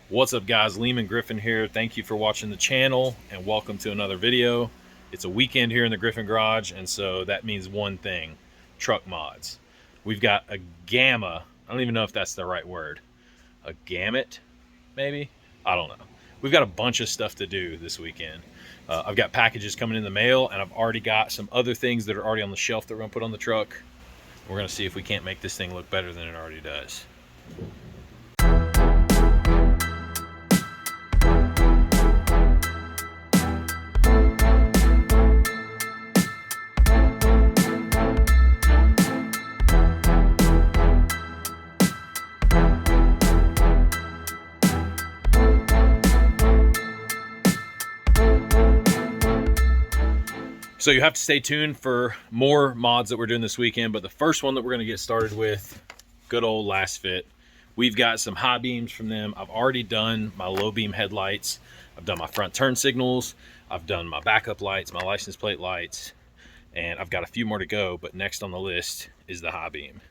What's up, guys? Leaman Griffin here. Thank you for watching the channel and welcome to another video. It's a weekend here in the Griffin garage, and so that means one thing: truck mods. We've got a gamma. I don't even know if that's the right word. A gamut, maybe? I don't know. We've got a bunch of stuff to do this weekend. I've got packages coming in the mail, and I've already got some other things that are already on the shelf that we're gonna put on the truck. We're gonna see if we can't make this thing look better than it already does. So you have to stay tuned for more mods that we're doing this weekend, but the first one that we're gonna get started with, good old Lasfit. We've got some high beams from them. I've already done my low beam headlights. I've done my front turn signals. I've done my backup lights, my license plate lights, and I've got a few more to go, but next on the list is the high beam.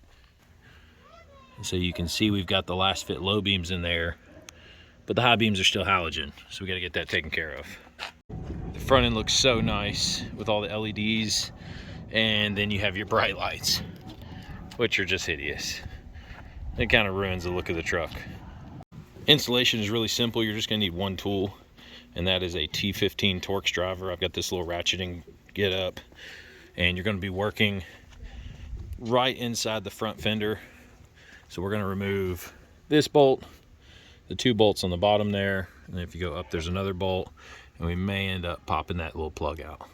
And so you can see we've got the Lasfit low beams in there, but the high beams are still halogen, so we gotta get that taken care of. The front end looks so nice with all the LEDs, and then you have your bright lights, which are just hideous. It kind of ruins the look of the truck. Installation is really simple. You're just gonna need one tool, and that is a T15 Torx driver. I've got this little ratcheting get up, and you're gonna be working right inside the front fender. So we're gonna remove this bolt, the two bolts on the bottom there, and if you go up, there's another bolt, and we may end up popping that little plug out.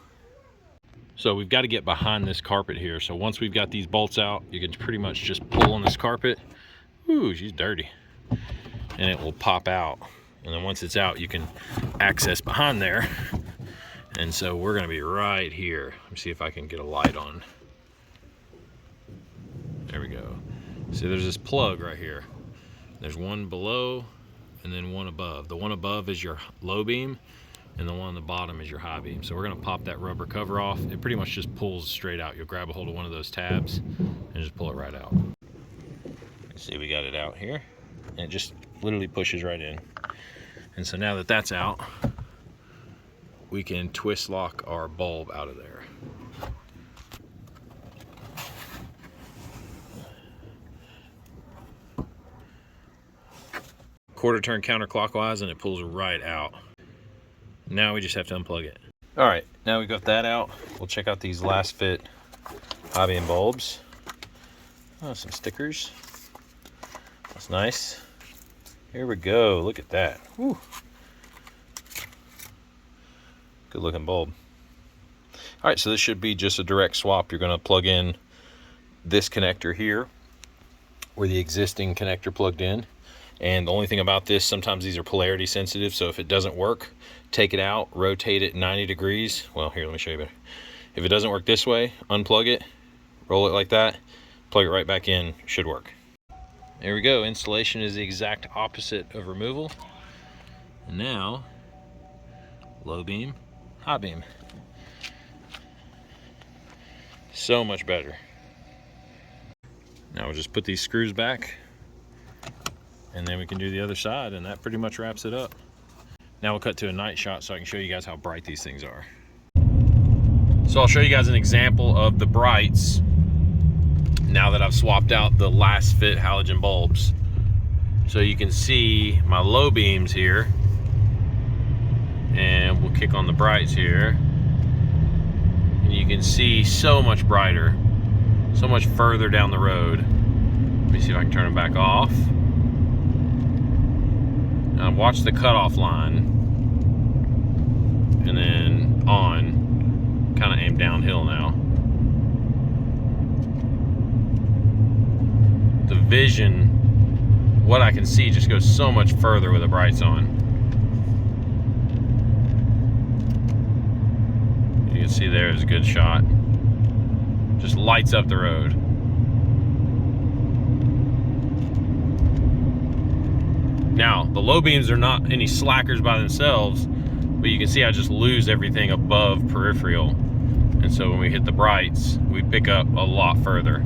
So we've got to get behind this carpet here. So once we've got these bolts out, you can pretty much just pull on this carpet. Ooh, she's dirty. And it will pop out. And then once it's out, you can access behind there. And so we're going to be right here. Let me see if I can get a light on. There we go. See, there's this plug right here. There's one below and then one above. The one above is your low beam, and the one on the bottom is your high beam. So we're gonna pop that rubber cover off. It pretty much just pulls straight out. You'll grab a hold of one of those tabs and just pull it right out. See, we got it out here, and it just literally pushes right in. And so now that that's out, we can twist lock our bulb out of there. Quarter turn counterclockwise, and it pulls right out. Now we just have to unplug it. All right, now we got that out. We'll check out these Lasfit high beam bulbs. Oh, some stickers. That's nice. Here we go. Look at that. Woo. Good looking bulb. All right, so this should be just a direct swap. You're going to plug in this connector here, where the existing connector plugged in. And the only thing about this, sometimes these are polarity sensitive, so if it doesn't work, take it out, rotate it 90 degrees. Well, here, let me show you better. If it doesn't work this way, unplug it, roll it like that, plug it right back in, should work. There we go. Installation is the exact opposite of removal. And now, low beam, high beam. So much better. Now we'll just put these screws back, and then we can do the other side, and that pretty much wraps it up. Now we'll cut to a night shot so I can show you guys how bright these things are. So I'll show you guys an example of the brights now that I've swapped out the Lasfit halogen bulbs. So you can see my low beams here, and we'll kick on the brights here, and you can see so much brighter, so much further down the road. Let me see if I can turn them back off. Now watch the cutoff line, and then on, kind of aim downhill now. The vision, what I can see, just goes so much further with the brights on. You can see there's a good shot. Just lights up the road. Now, the low beams are not any slackers by themselves, but you can see I just lose everything above peripheral. And so when we hit the brights, we pick up a lot further.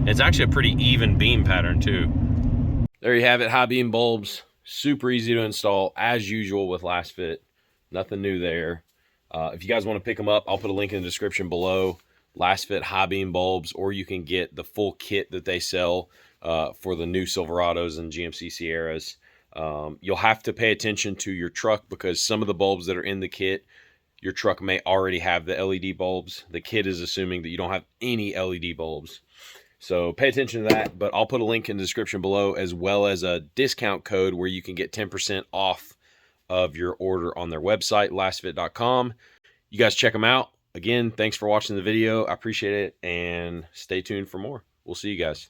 It's actually a pretty even beam pattern too. There you have it, high beam bulbs. Super easy to install as usual with Lasfit. Nothing new there. If you guys want to pick them up, I'll put a link in the description below. Lasfit high beam bulbs, or you can get the full kit that they sell for the new Silverados and GMC Sierras. You'll have to pay attention to your truck because some of the bulbs that are in the kit, your truck may already have the LED bulbs. The kit is assuming that you don't have any LED bulbs. So pay attention to that, but I'll put a link in the description below as well as a discount code where you can get 10% off of your order on their website, lasfit.com. You guys check them out. Again, thanks for watching the video. I appreciate it, and stay tuned for more. We'll see you guys.